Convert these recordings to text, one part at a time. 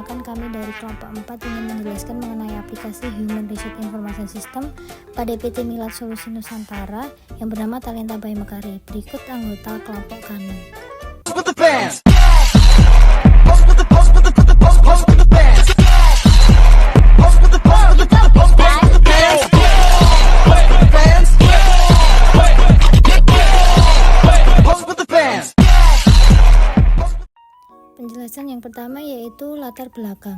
Perkenalkan, kami dari kelompok 4 ingin menjelaskan mengenai aplikasi Human Resource Information System pada PT Milat Solusi Nusantara yang bernama Talenta by Mekari. Berikut anggota kelompok kami. Penjelasan yang pertama yaitu latar belakang.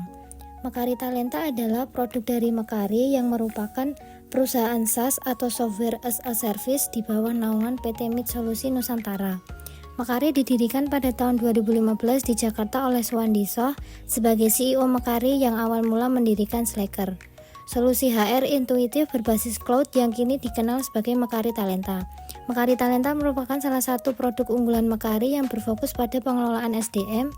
Mekari Talenta adalah produk dari Mekari yang merupakan perusahaan SaaS atau Software as a Service di bawah naungan PT MIT Solusi Nusantara. Mekari didirikan pada tahun 2015 di Jakarta oleh Suwandi Soh sebagai CEO Mekari yang awal mula mendirikan Slacker, solusi HR intuitif berbasis cloud yang kini dikenal sebagai Mekari Talenta. Mekari Talenta merupakan salah satu produk unggulan Mekari yang berfokus pada pengelolaan SDM.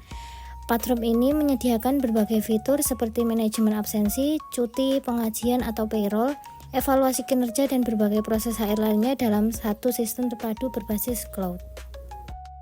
Platform ini menyediakan berbagai fitur seperti manajemen absensi, cuti, pengajian atau payroll, evaluasi kinerja, dan berbagai proses HR lainnya dalam satu sistem terpadu berbasis cloud.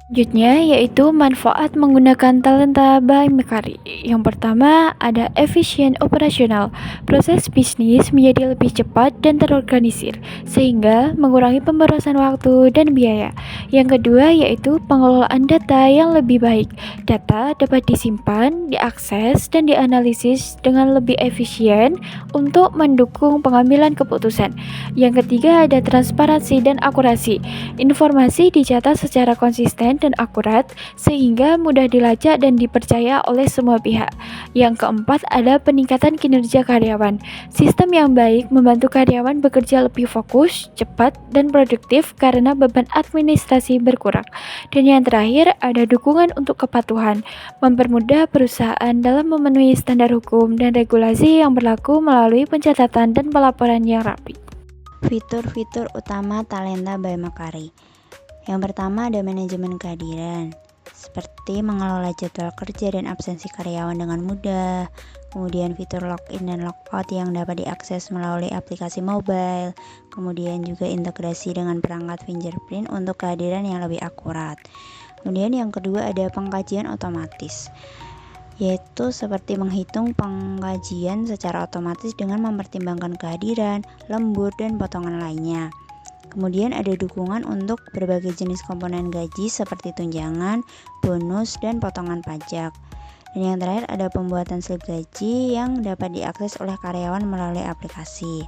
Selanjutnya yaitu manfaat menggunakan Talenta by Mekari. Yang pertama ada efisien operasional. Proses bisnis menjadi lebih cepat dan terorganisir sehingga mengurangi pemborosan waktu dan biaya. Yang kedua yaitu pengelolaan data yang lebih baik. Data dapat disimpan, diakses, dan dianalisis dengan lebih efisien untuk mendukung pengambilan keputusan. Yang ketiga ada transparansi dan akurasi. Informasi dicatat secara konsisten dan akurat sehingga mudah dilacak dan dipercaya oleh semua pihak. Yang keempat ada peningkatan kinerja karyawan. Sistem yang baik membantu karyawan bekerja lebih fokus, cepat, dan produktif karena beban administrasi berkurang. Dan yang terakhir ada dukungan untuk kepatuhan, mempermudah perusahaan dalam memenuhi standar hukum dan regulasi yang berlaku melalui pencatatan dan pelaporan yang rapi. Fitur-fitur utama Talenta by Mekari. Yang pertama ada manajemen kehadiran, seperti mengelola jadwal kerja dan absensi karyawan dengan mudah. Kemudian fitur login dan logout yang dapat diakses melalui aplikasi mobile. Kemudian juga integrasi dengan perangkat fingerprint untuk kehadiran yang lebih akurat. Kemudian yang kedua ada pengkajian otomatis, yaitu seperti menghitung pengkajian secara otomatis dengan mempertimbangkan kehadiran, lembur, dan potongan lainnya. Kemudian ada dukungan untuk berbagai jenis komponen gaji seperti tunjangan, bonus, dan potongan pajak. Dan yang terakhir ada pembuatan slip gaji yang dapat diakses oleh karyawan melalui aplikasi.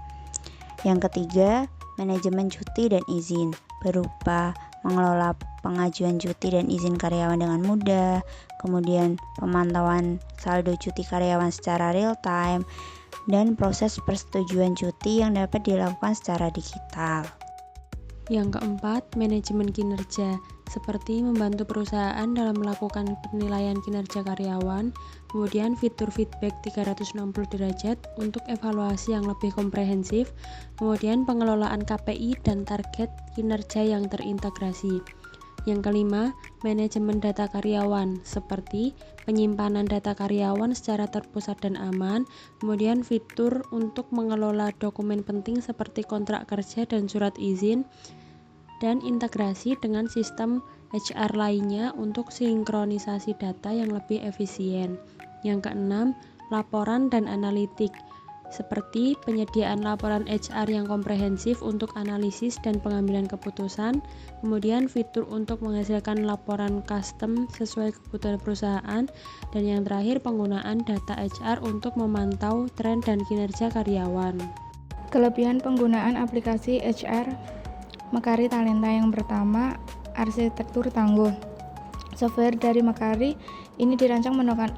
Yang ketiga, manajemen cuti dan izin berupa mengelola pengajuan cuti dan izin karyawan dengan mudah, kemudian pemantauan saldo cuti karyawan secara real time, dan proses persetujuan cuti yang dapat dilakukan secara digital. Yang keempat, manajemen kinerja, seperti membantu perusahaan dalam melakukan penilaian kinerja karyawan, kemudian fitur feedback 360 derajat untuk evaluasi yang lebih komprehensif, kemudian pengelolaan KPI dan target kinerja yang terintegrasi. Yang kelima, manajemen data karyawan, seperti penyimpanan data karyawan secara terpusat dan aman, kemudian fitur untuk mengelola dokumen penting seperti kontrak kerja dan surat izin, dan integrasi dengan sistem HR lainnya untuk sinkronisasi data yang lebih efisien. Yang keenam, laporan dan analitik, seperti penyediaan laporan HR yang komprehensif untuk analisis dan pengambilan keputusan, kemudian fitur untuk menghasilkan laporan custom sesuai kebutuhan perusahaan, dan yang terakhir penggunaan data HR untuk memantau tren dan kinerja karyawan. Kelebihan penggunaan aplikasi HR Mekari Talenta. Yang pertama, arsitektur tangguh. Software dari Mekari ini dirancang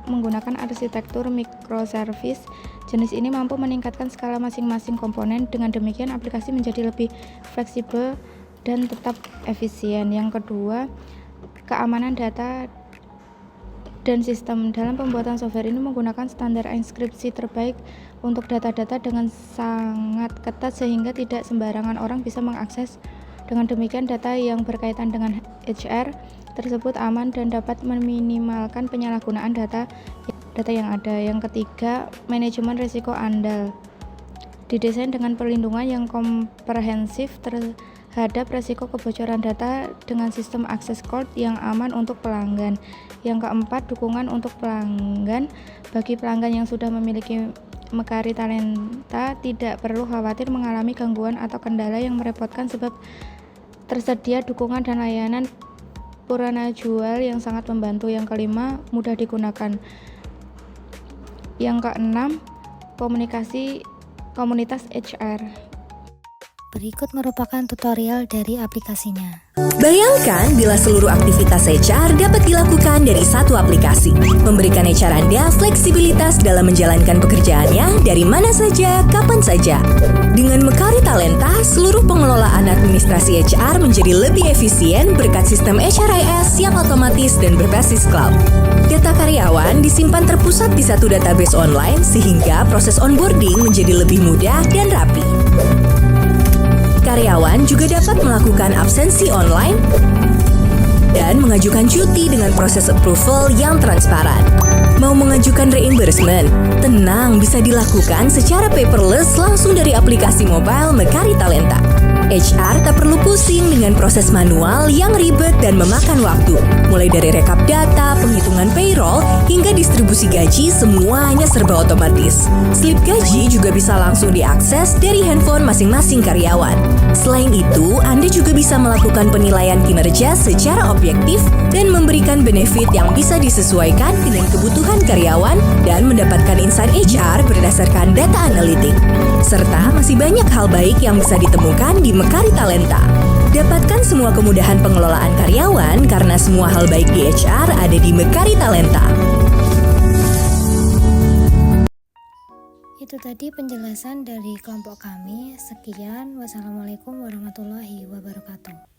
menggunakan arsitektur microservice. Jenis ini mampu meningkatkan skala masing-masing komponen, dengan demikian aplikasi menjadi lebih fleksibel dan tetap efisien. Yang kedua, keamanan data dan sistem. Dalam pembuatan software ini menggunakan standar enkripsi terbaik untuk data-data dengan sangat ketat sehingga tidak sembarangan orang bisa mengakses. Dengan demikian data yang berkaitan dengan HR tersebut aman dan dapat meminimalkan penyalahgunaan data yang ada. Yang ketiga, manajemen risiko andal. Didesain dengan perlindungan yang komprehensif terhadap terhadap resiko kebocoran data dengan sistem access code yang aman untuk pelanggan. Yang keempat, dukungan untuk pelanggan. Bagi pelanggan yang sudah memiliki Mekari Talenta tidak perlu khawatir mengalami gangguan atau kendala yang merepotkan sebab tersedia dukungan dan layanan Purana Jual yang sangat membantu. Yang kelima, mudah digunakan. Yang keenam, komunitas HR. Berikut merupakan tutorial dari aplikasinya. Bayangkan bila seluruh aktivitas HR dapat dilakukan dari satu aplikasi, memberikan HR Anda fleksibilitas dalam menjalankan pekerjaannya dari mana saja, kapan saja. Dengan Mekari Talenta, seluruh pengelolaan administrasi HR menjadi lebih efisien berkat sistem HRIS yang otomatis dan berbasis cloud. Data karyawan disimpan terpusat di satu database online sehingga proses onboarding menjadi lebih mudah dan rapi. Karyawan juga dapat melakukan absensi online dan mengajukan cuti dengan proses approval yang transparan. Mau mengajukan reimbursement? Tenang, bisa dilakukan secara paperless langsung dari aplikasi mobile Mekari Talenta. HR tak perlu pusing dengan proses manual yang ribet dan memakan waktu. Mulai dari rekap data, penghitungan payroll, hingga distribusi gaji, semuanya serba otomatis. Slip gaji juga bisa langsung diakses dari handphone masing-masing karyawan. Selain itu, Anda juga bisa melakukan penilaian kinerja secara objektif dan memberikan benefit yang bisa disesuaikan dengan kebutuhan karyawan dan mendapatkan insight HR berdasarkan data analitik. Serta masih banyak hal baik yang bisa ditemukan di Mekari Talenta. Dapatkan semua kemudahan pengelolaan karyawan karena semua hal baik di HR ada di Mekari Talenta. Itu tadi penjelasan dari kelompok kami. Sekian, wassalamualaikum warahmatullahi wabarakatuh.